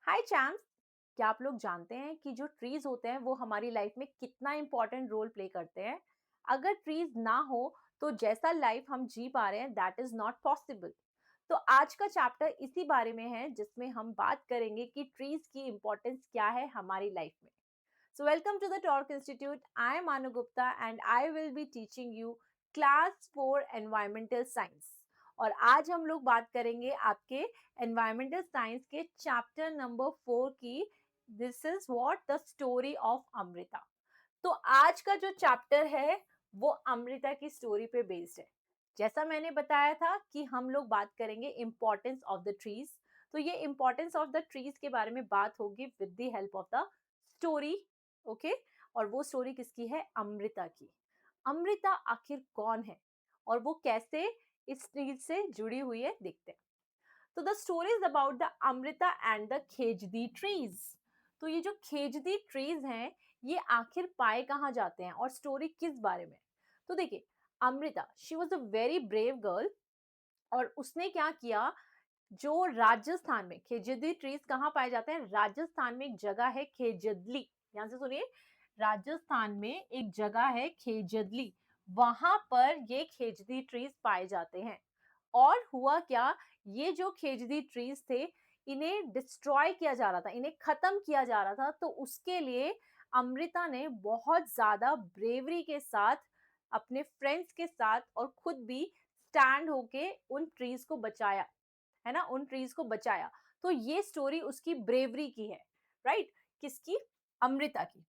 हाय champs. क्या आप लोग जानते हैं कि जो ट्रीज होते हैं वो हमारी लाइफ में कितना इंपॉर्टेंट रोल प्ले करते हैं। अगर ट्रीज ना हो तो जैसा लाइफ हम जी पा रहे हैं दैट इज नॉट पॉसिबल। तो आज का चैप्टर इसी बारे में है जिसमें हम बात करेंगे कि ट्रीज की इंपॉर्टेंस क्या है हमारी लाइफ में। So, welcome to the Torque Institute. I am Anu Gupta and I will be teaching you Class 4 Environmental Science. और आज हम लोग बात करेंगे आपके एनवायरमेंटल साइंस के चैप्टर नंबर 4 की। This is what the story of Amrita. तो आज का जो चैप्टर है वो अमृता की स्टोरी पे बेस्ड है। जैसा मैंने बताया था कि हम लोग बात करेंगे इम्पोर्टेंस ऑफ द ट्रीज। तो ये इम्पोर्टेंस ऑफ द ट्रीज के बारे में बात होगी with the help of the story. Okay. और वो स्टोरी किसकी है? अमृता की। अमृता आखिर कौन है और वो कैसे इस ट्रीज से जुड़ी हुई है, देखते हैं। तो the story is about the Amrita and the Khejri trees. तो ये जो खेजदी ट्रीज हैं ये आखिर पाए कहाँ जाते हैं और स्टोरी किस बारे में? तो देखिए, Amrita she was a very brave girl. और उसने क्या किया, जो राजस्थान में खेजदी ट्रीज कहाँ पाए जाते हैं? राजस्थान में एक जगह है खेजदली। ध्यान से सुनिए, राजस्थान में एक जगह है खेजदली, वहां पर ये खेजदी ट्रीज पाए जाते हैं। और हुआ क्या, ये जो खेजदी ट्रीज थे इन्हें डिस्ट्रॉय किया जा रहा था, इन्हें खत्म किया जा रहा था। तो उसके लिए अमृता ने बहुत ज्यादा ब्रेवरी के साथ अपने फ्रेंड्स के साथ और खुद भी स्टैंड होके उन ट्रीज को बचाया, है ना, उन ट्रीज को बचाया। तो ये स्टोरी उसकी ब्रेवरी की है, राइट? किसकी? अमृता की।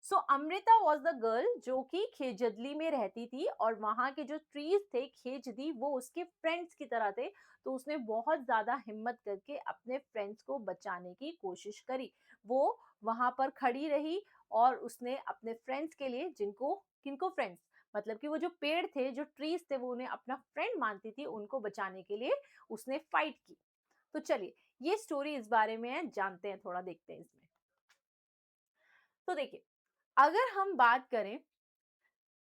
सो अमृता वॉज द गर्ल जो कि खेजदली में रहती थी और वहां के जो ट्रीज थे खेजदी वो उसके फ्रेंड्स की तरह थे। तो उसने बहुत ज्यादा हिम्मत करके अपने फ्रेंड्स को बचाने की कोशिश करी। वो वहां पर खड़ी रही और उसने अपने फ्रेंड्स के लिए, जिनको किनको फ्रेंड्स, मतलब कि वो जो पेड़ थे, जो ट्रीज थे, वो उन्हें अपना फ्रेंड मानती थी, उनको बचाने के लिए उसने फाइट की। तो चलिए, ये स्टोरी इस बारे में है, जानते हैं, थोड़ा देखते हैं इसमें। तो देखिए, अगर हम बात करें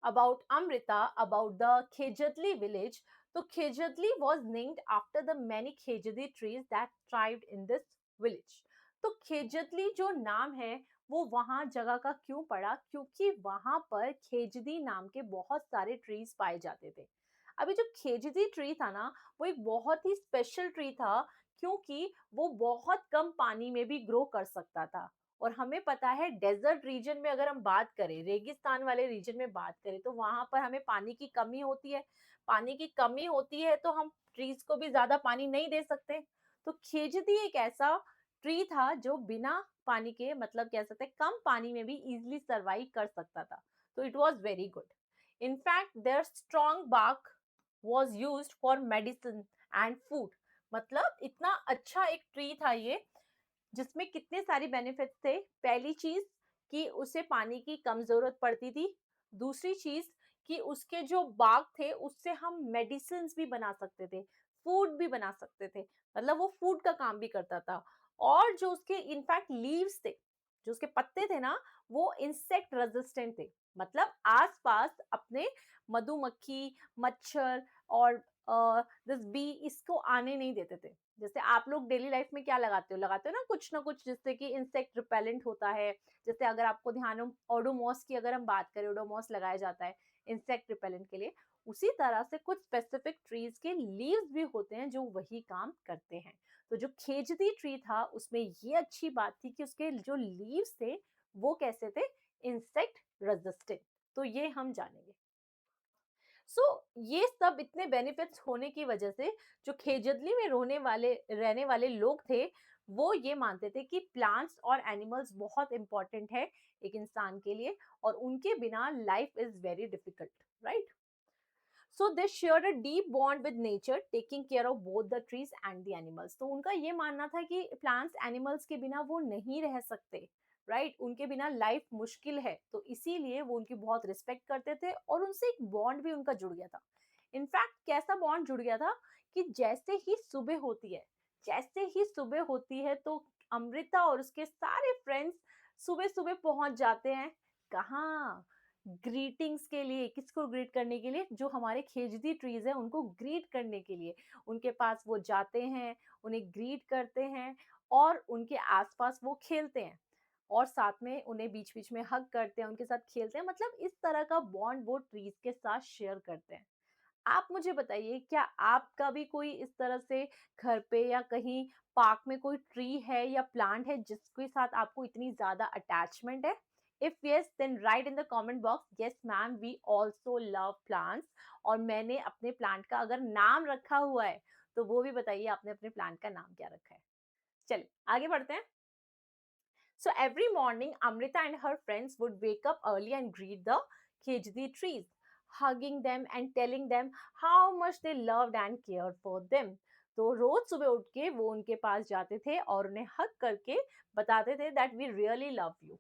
about Amrita, about the Khejadli village. So Khejadli was named after the many Khejadi trees that thrived in this village. तो खेजदली जो नाम है वो वहां जगह का क्यों पड़ा? क्योंकि वहां पर खेजदी नाम के बहुत सारे ट्रीज पाए जाते थे। अभी जो खेजदी ट्री था ना, वो एक बहुत ही स्पेशल ट्री था क्योंकि वो बहुत कम पानी में भी ग्रो कर सकता था। और हमें पता है डेजर्ट रीजन में अगर हम बात करें, रेगिस्तान वाले रीजन में बात करें, तो वहां पर हमें पानी की कमी होती है। पानी की कमी होती है तो हम ट्रीज को भी ज्यादा पानी नहीं दे सकते। तो खेजदी एक ऐसा ट्री था जो बिना पानी के, मतलब कह सकते हैं कम पानी में भी इजिली सर्वाइव कर सकता था। तो it was very good. In fact their strong bark was use for medicine and food. मतलब इतना अच्छा एक ट्री था ये, जिसमें कितने सारी बेनिफिट्स थे। पहली चीज कि उसे पानी की कम जरूरत पड़ती थी। दूसरी चीज कि उसके जो बाग थे उससे हम मेडिसिन भी बना सकते थे, फूड भी बना सकते थे, मतलब वो फूड का काम भी करता था। और जो उसके इनफैक्ट लीव्स थे, जो उसके पत्ते थे ना, वो इंसेक्ट रेजिस्टेंट थे। मतलब आसपास अपने मधुमक्खी, मच्छर और दिस बी इसको आने नहीं देते थे। जैसे आप लोग डेली लाइफ में क्या लगाते हो ना कुछ जिससे कि इंसेक्ट रिपेलेंट होता है। जैसे अगर आपको ध्यान हो, ओडोमॉस की अगर हम बात करें, ओडोमॉस लगाया जाता है इंसेक्ट रिपेलेंट के लिए। उसी तरह से कुछ स्पेसिफिक ट्रीज के लीव्स भी होते हैं जो वही काम करते हैं। तो जो खेजदी ट्री था उसमें ये अच्छी बात थी कि उसके जो लीव्स थे वो कैसे थे? Insect resistant. तो ये हम जानेंगे। सो ये सब इतने बेनिफिट्स होने की वजह से जो खेजदली में रहने वाले लोग थे, वो ये मानते थे कि प्लांट्स और एनिमल्स बहुत इंपॉर्टेंट है एक इंसान के लिए, और उनके बिना life is very difficult, right? So they share a deep bond with nature, taking care of both the trees and the animals. तो उनका ये मानना था कि प्लांट्स एनिमल्स के बिना वो नहीं रह सकते, राइट? उनके बिना लाइफ मुश्किल है, तो इसीलिए वो उनकी बहुत रिस्पेक्ट करते थे और उनसे एक बॉन्ड भी उनका जुड़ गया था। इनफैक्ट कैसा बॉन्ड जुड़ गया था कि जैसे ही सुबह होती है तो अमृता और उसके सारे फ्रेंड्स सुबह सुबह पहुंच जाते हैं। कहाँ? ग्रीटिंग्स के लिए। किसको ग्रीट करने के लिए? जो हमारे खेजदी ट्रीज है उनको ग्रीट करने के लिए उनके पास वो जाते हैं, उन्हें ग्रीट करते हैं। और उनके आसपास वो खेलते हैं और साथ में उन्हें बीच-बीच में हग करते हैं, उनके साथ खेलते हैं, मतलब इस तरह का बॉन्ड वो ट्रीज़ के साथ शेयर करते हैं। आप मुझे बताइए, क्या आपका भी कोई इस तरह से घर पे या कहीं पार्क में कोई ट्री है या प्लांट है जिसके साथ आपको इतनी ज़्यादा अटैचमेंट है? If yes, then write in the comment box, yes ma'am we also love plants. और मैंने अपने प्लांट का अगर नाम रखा हुआ है, तो वो भी बताइए आपने अपने प्लांट का नाम क्या रखा है? चलिए, आगे बढ़ते हैं। So every morning, Amrita and her friends would wake up early and greet the Khejdi trees, hugging them and telling them how much they loved and cared for them. तो रोज सुबह उठ के वो उनके पास जाते थे और उन्हें हग करके बताते थे that we really love you.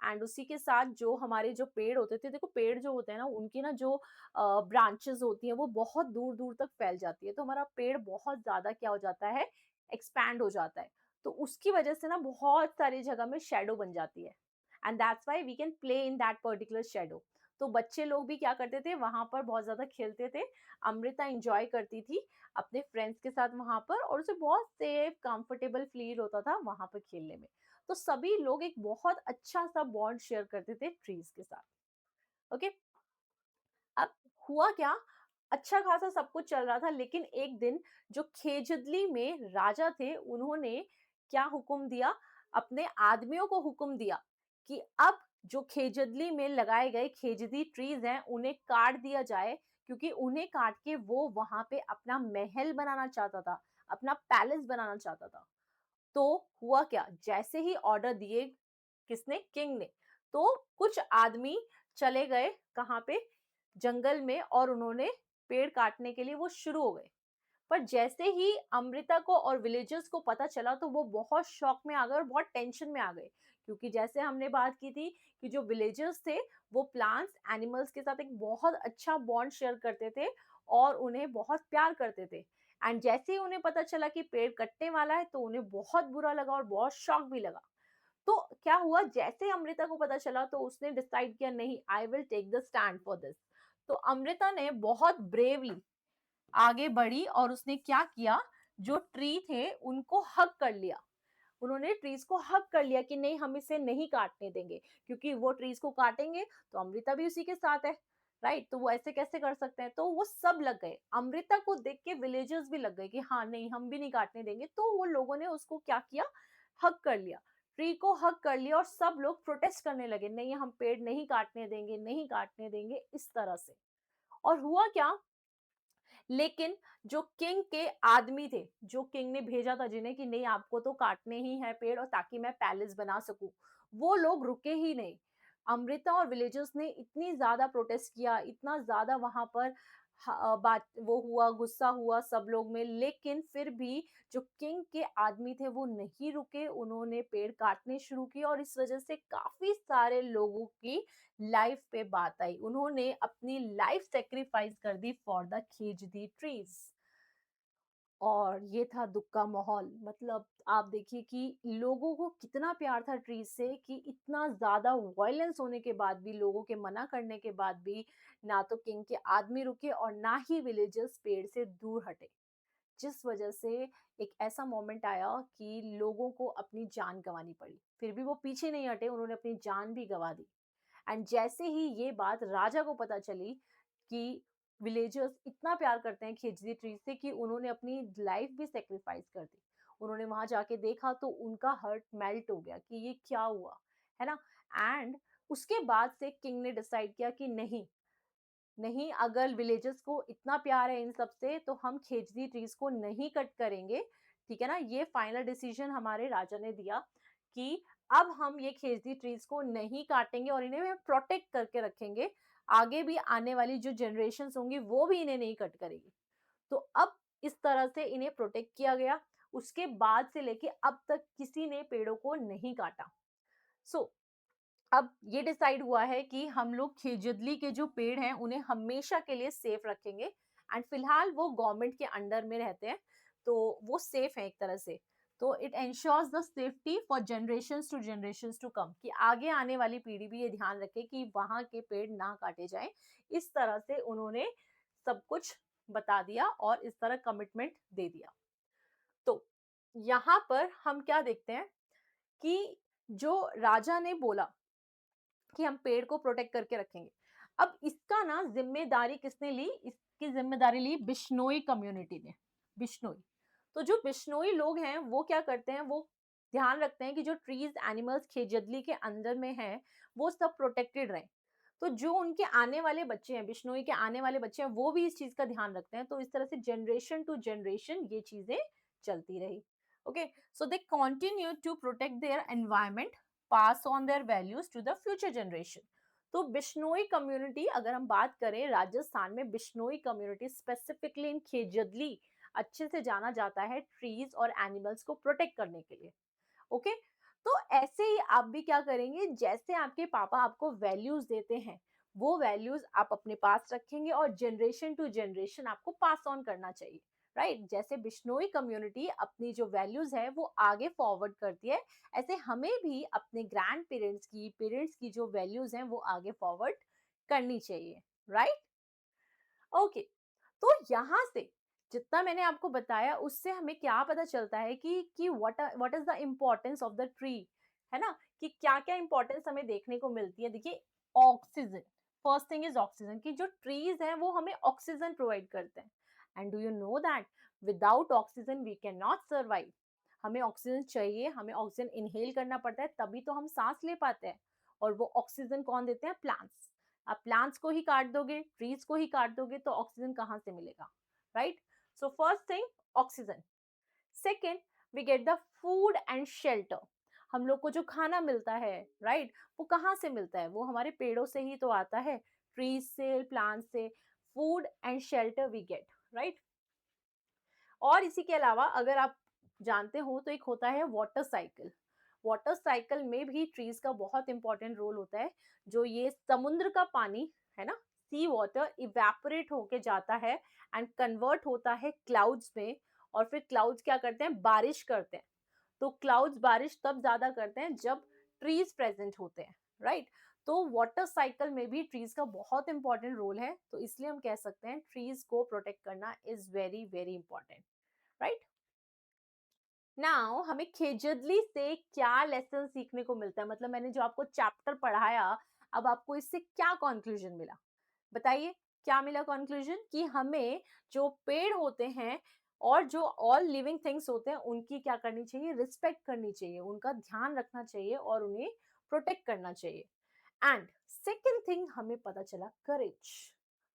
And उसी के साथ जो हमारे जो पेड़ होते थे, देखो पेड़ जो होते हैं ना, उनकी ना जो ब्रांचेस होती हैं वो बहुत दूर दूर तक फैल जाती है, तो हमारा पेड़ बहुत ज्यादा क्या हो जाता है, एक्सपैंड हो जाता है। तो उसकी वजह से ना बहुत सारी जगह में शेडो बन जाती है, and that's why we can play in that particular shadow. तो बच्चे लोग भी क्या करते थे, वहां पर बहुत ज्यादा खेलते थे। अमृता एंजॉय करती थी अपने फ्रेंड्स के साथ वहां पर, और उसे बहुत सेफ कंफर्टेबल फील होता था वहां पर खेलने में। तो सभी लोग एक बहुत अच्छा सा बॉन्ड शेयर करते थे ट्रीज के साथ। ओके, अब हुआ क्या, अच्छा खासा सब कुछ चल रहा था, लेकिन एक दिन जो खेजदली में राजा थे, उन्होंने क्या हुक्म दिया, अपने आदमियों को हुक्म दिया कि अब जो खेजदली में लगाए गए खेजदी ट्रीज हैं उन्हें काट दिया जाए, क्योंकि उन्हें काट के वो वहां पे अपना महल बनाना चाहता था, अपना पैलेस बनाना चाहता था। तो हुआ क्या, जैसे ही ऑर्डर दिए किसने, किंग ने, तो कुछ आदमी चले गए कहाँ पे, जंगल में, और उन्होंने पेड़ काटने के लिए वो शुरू हो गए। पर जैसे ही अमृता को और विलेजर्स को पता चला, तो वो बहुत शॉक में आ गए और बहुत टेंशन में आ गए, क्योंकि जैसे हमने बात की थी कि जो विलेजर्स थे वो प्लांट्स एनिमल्स के साथ एक बहुत अच्छा बॉन्ड शेयर करते थे और उन्हें बहुत प्यार करते थे। एंड जैसे ही उन्हें पता चला कि पेड़ कटने वाला है, तो उन्हें बहुत बुरा लगा और बहुत शॉक भी लगा। तो क्या हुआ, जैसे अमृता को पता चला, तो उसने डिसाइड किया, नहीं, I will take the stand for this. तो अमृता ने बहुत ब्रेवली आगे बढ़ी और उसने क्या किया, जो ट्री थे उनको हग कर लिया। उन्होंने ट्रीज को हग कर लिया कि नहीं, हम इसे नहीं काटने देंगे, क्योंकि वो ट्रीज को काटेंगे तो अमृता भी उसी के साथ है, राइट? तो वो ऐसे कैसे कर सकते हैं, तो वो सब लग गए, अमृता को देख के विलेजर्स भी लग गए कि हाँ नहीं, हम भी नहीं काटने देंगे। तो वो लोगों ने उसको क्या किया, हग कर लिया, ट्री को हग कर लिया, और सब लोग प्रोटेस्ट करने लगे, नहीं हम पेड़ नहीं काटने देंगे, नहीं काटने देंगे, इस तरह से। और हुआ क्या, लेकिन जो किंग के आदमी थे, जो किंग ने भेजा था जिन्हें कि नहीं आपको तो काटने ही है पेड़, और ताकि मैं पैलेस बना सकूं, वो लोग रुके ही नहीं। अमृता और विलेजर्स ने इतनी ज्यादा प्रोटेस्ट किया, इतना ज्यादा वहां पर बात वो हुआ, गुस्सा हुआ सब लोग में, लेकिन फिर भी जो किंग के आदमी थे वो नहीं रुके, उन्होंने पेड़ काटने शुरू किए, और इस वजह से काफी सारे लोगों की लाइफ पे बात आई, उन्होंने अपनी लाइफ सेक्रीफाइस कर दी फॉर द खेजदी ट्रीज। और ये था दुख का माहौल, मतलब आप देखिए कि लोगों को कितना प्यार था ट्रीज से, कि इतना ज्यादा वायलेंस होने के बाद भी, लोगों के मना करने के बाद भी, ना तो किंग के आदमी रुके और ना ही विलेजर्स पेड़ से दूर हटे, जिस वजह से एक ऐसा मोमेंट आया कि लोगों को अपनी जान गंवानी पड़ी, फिर भी वो पीछे नहीं हटे, उन्होंने अपनी जान भी गंवा दी। एंड जैसे ही ये बात राजा को पता चली कि विलेजर्स इतना प्यार करते हैं खेजड़ी ट्री से, कि उन्होंने अपनी लाइफ भी सेक्रीफाइस कर दी, उन्होंने वहां जाके देखा तो उनका हार्ट मेल्ट हो गया कि ये क्या हुआ, है ना। एंड उसके बाद से किंग ने डिसाइड किया कि नहीं, नहीं, अगर विलेजर्स को इतना प्यार है इन सब से, तो हम खेजड़ी ट्रीज को नहीं कट करेंगे, ठीक है ना। ये फाइनल डिसीजन हमारे राजा ने दिया कि अब हम ये खेजड़ी ट्रीज को नहीं काटेंगे और इन्हें प्रोटेक्ट करके रखेंगे, आगे भी आने वाली जो जनरेशन होंगी वो भी इन्हें नहीं कट करेगी। तो अब इस तरह से इन्हें प्रोटेक्ट किया गया, उसके बाद से लेके अब तक किसी ने पेड़ों को नहीं काटा। सो अब ये डिसाइड हुआ है कि हम लोग खेजदली के जो पेड़ हैं उन्हें हमेशा के लिए सेफ रखेंगे, एंड फिलहाल वो गवर्नमेंट के अंडर में रहते हैं, तो वो सेफ है एक तरह से। तो it ensures the safety for generations to come, कि आगे आने वाली पीढ़ी भी ये ध्यान रखे कि वहां के पेड़ ना काटे जाएं। इस तरह से उन्होंने सब कुछ बता दिया और इस तरह कमिटमेंट दे दिया। तो यहाँ पर हम क्या देखते हैं कि जो राजा ने बोला कि हम पेड़ को प्रोटेक्ट करके रखेंगे। अब इसका ना ज़िम्मेदारी किसने ली? इसकी ज़िम्मेदारी ली बिश्नोई कम्युनिटी ने, बिश्नोई। तो जो बिश्नोई लोग हैं, वो क्या करते हैं, वो ध्यान रखते हैं कि जो ट्रीज़, एनिमल्स खेजड़ली के अंदर में हैं, वो सब प्रोटेक्टेड रहें। तो जो उनके आने वाले बच्चे हैं, बिश्नोई के आने वाले बच्चे हैं, वो भी इस चीज़ का ध्यान रखते हैं। तो इस तरह से जनरेशन टू जनरेशन ये चीज़ें चलती रही। Okay, so they continue to protect their environment, pass on their values to the future generation. तो बिश्नोई कम्युनिटी, अगर हम बात करें राजस्थान में, Bishnoi community specifically in Khejarli अच्छे से जाना जाता है ट्रीज और एनिमल्स को प्रोटेक्ट करने के लिए। ओके, तो ऐसे ही आप भी क्या करेंगे, जैसे आपके पापा आपको वैल्यूज देते हैं, वो वैल्यूज आप अपने पास रखेंगे और जनरेशन टू जनरेशन आपको पास ऑन करना चाहिए। राइट, जैसे बिश्नोई कम्युनिटी अपनी जो वैल्यूज है वो आगे फॉरवर्ड करती है, ऐसे हमें भी अपने ग्रैंड पेरेंट्स की जो वैल्यूज हैं वो आगे फॉरवर्ड करनी चाहिए। राइट, ओके, तो यहाँ से जितना मैंने आपको बताया उससे हमें क्या पता चलता है कि what is the importance of the tree, है ना, कि क्या क्या इंपॉर्टेंस हमें देखने को मिलती है। देखिए, oxygen, first thing is oxygen, कि जो ट्रीज हैं वो हमें ऑक्सीजन प्रोवाइड करते हैं। And do you know that without oxygen we can not survive. हमें ऑक्सीजन चाहिए, हमें ऑक्सीजन इनहेल करना पड़ता है, तभी तो हम सांस ले पाते हैं। और वो ऑक्सीजन कौन देते हैं? प्लांट्स। आप प्लांट्स को ही काट दोगे, ट्रीज को ही काट दोगे, तो ऑक्सीजन कहाँ से मिलेगा? Right, so first thing oxygen. Second, we get the food and shelter. हम लोग को जो खाना मिलता है, राइट, वो कहाँ से मिलता है? वो हमारे पेड़ों से ही तो आता है, ट्रीज से, प्लांट से। Food and shelter we get, right. और इसी के अलावा अगर आप जानते हो तो एक होता है वाटर साइकिल। वाटर साइकिल में भी ट्रीज का बहुत इंपॉर्टेंट रोल होता है। जो ये समुद्र का पानी है ना, सी वाटर इवेपोरेट होके जाता है एंड कन्वर्ट होता है क्लाउड्स में, और फिर क्लाउड्स क्या करते हैं? बारिश करते हैं। तो क्लाउड्स बारिश तब ज्यादा करते हैं जब ट्रीज प्रेजेंट होते हैं, राइट। तो वाटर साइकिल में भी ट्रीज का बहुत इंपॉर्टेंट रोल है, तो इसलिए हम कह सकते हैं ट्रीज को प्रोटेक्ट करना is very very important. Right, now हमें खेजड़ली से क्या लेसन सीखने को मिलता है? मतलब मैंने जो आपको चैप्टर पढ़ाया, अब आपको इससे क्या कंक्लूजन मिला? बताइए, क्या मिला कंक्लूजन? कि हमें जो पेड़ होते हैं और जो ऑल लिविंग थिंग्स होते हैं उनकी क्या करनी चाहिए? रिस्पेक्ट करनी चाहिए, उनका ध्यान रखना चाहिए और उन्हें प्रोटेक्ट करना चाहिए। एंड सेकेंड थिंग हमें पता चला, करेज।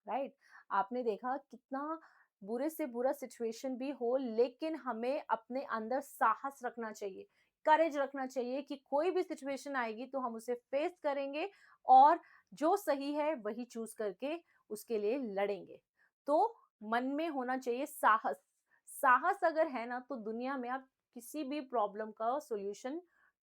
राइट, आपने देखा कितना बुरे से बुरा सिचुएशन भी हो, लेकिन हमें अपने अंदर साहस रखना चाहिए, करेज रखना चाहिए कि कोई भी सिचुएशन आएगी तो हम उसे फेस करेंगे और जो सही है वही चूज करके उसके लिए लड़ेंगे। तो मन में होना चाहिए साहस। साहस अगर है ना, तो दुनिया में आप किसी भी प्रॉब्लम का सॉल्यूशन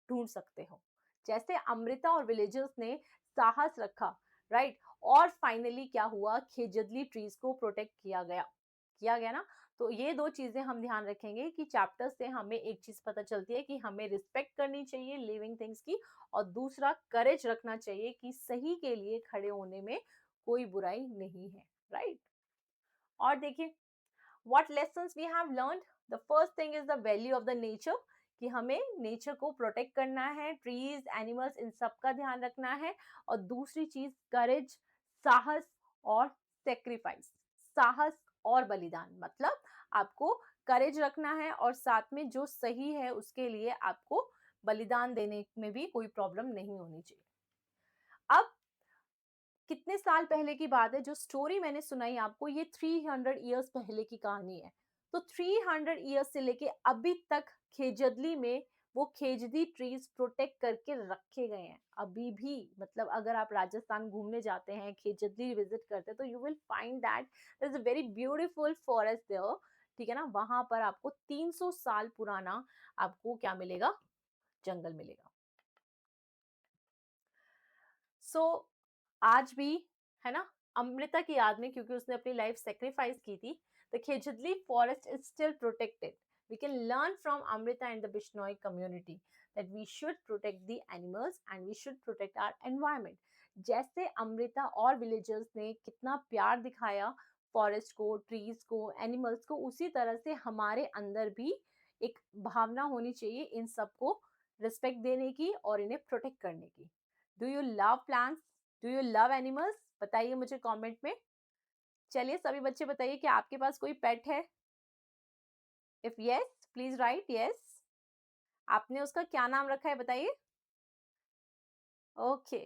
ढूंढ सकते हो। जैसे अमृता और विलेजर्स ने साहस रखा, राइट, और फाइनली क्या हुआ? खेजड़ली ट्रीज को प्रोटेक्ट किया गया ना। तो ये दो चीजें हम ध्यान रखेंगे कि चैप्टर से हमें एक चीज पता चलती है कि हमें रिस्पेक्ट करनी चाहिए लिविंग थिंग्स की, और दूसरा करेज रखना चाहिए कि सही के लिए खड़े होने में कोई बुराई नहीं है। राइट, और देखिए, what lessons we have learned? The first thing is the value of the nature, कि हमें नेचर को प्रोटेक्ट करना है, ट्रीज, एनिमल्स, इन सब का ध्यान रखना है। और दूसरी चीज करेज, साहस और सेक्रीफाइस, साहस और बलिदान। मतलब आपको करेज रखना है और साथ में जो सही है उसके लिए आपको बलिदान देने में भी कोई प्रॉब्लम नहीं होनी चाहिए। अब कितने साल पहले की बात है, जो स्टोरी मैंने सुनाई आपको, ये 300 इयर्स पहले की कहानी है। तो 300 इयर्स से लेके अभी तक खेजड़ली में वो खेजड़ी ट्रीज प्रोटेक्ट करके रखे गए हैं अभी भी। मतलब अगर आप राजस्थान घूमने जाते हैं, खेजड़ली विजिट करते हैं, तो you will find that there is a very beautiful forest there. ठीक है ना, वहां पर आपको 300 साल पुराना आपको क्या मिलेगा? जंगल मिलेगा। सो आज भी, है ना, अमृता की याद में, क्योंकि उसने अपनी लाइफ सेक्रीफाइस की थी, the Khejarli forest is still protected. We can learn from Amrita and the Bishnoi community that we should protect the animals and we should protect our environment. जैसे अमृता और विलेजर्स ने कितना प्यार दिखाया फॉरेस्ट को, ट्रीज को, एनिमल्स को, उसी तरह से हमारे अंदर भी एक भावना होनी चाहिए इन सबको रिस्पेक्ट देने की और इन्हें प्रोटेक्ट करने की। Do you love plants? Do you love animals? बताइए मुझे कमेंट में। चलिए सभी बच्चे बताइए कि आपके पास कोई पेट है? If yes please right yes. आपने उसका क्या नाम रखा है बताइए? ओके,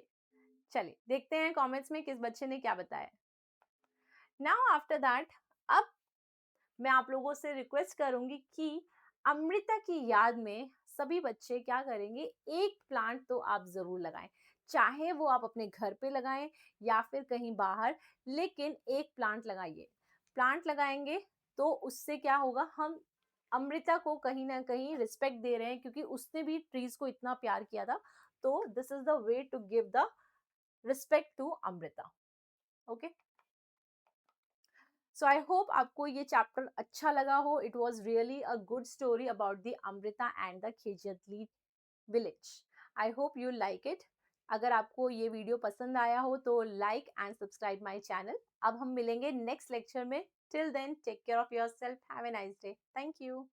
चलिए देखते हैं कमेंट्स में किस बच्चे ने क्या बताया। नाउ आफ्टर दैट, अब मैं आप लोगों से रिक्वेस्ट करूंगी कि अमृता की याद में सभी बच्चे क्या करेंगे, एक प्लांट तो आप जरूर लगाएं, चाहे वो आप अपने घर पे लगाएं या फिर कहीं बाहर, लेकिन एक प्लांट लगाइए। प्लांट लगाएंगे तो उससे क्या होगा, हम अमृता को कहीं ना कहीं रिस्पेक्ट दे रहे हैं क्योंकि उसने भी ट्रीज को इतना प्यार किया था। तो this is the way to give the respect to Amrita. Okay, so I hope आपको ये चैप्टर अच्छा लगा हो। It was really a good story about the Amrita and the Khejarli village. I hope you like it. अगर आपको ये वीडियो पसंद आया हो तो like and subscribe my channel. अब हम मिलेंगे नेक्स्ट लेक्चर में। Till then take care of yourself, have a nice day, thank you.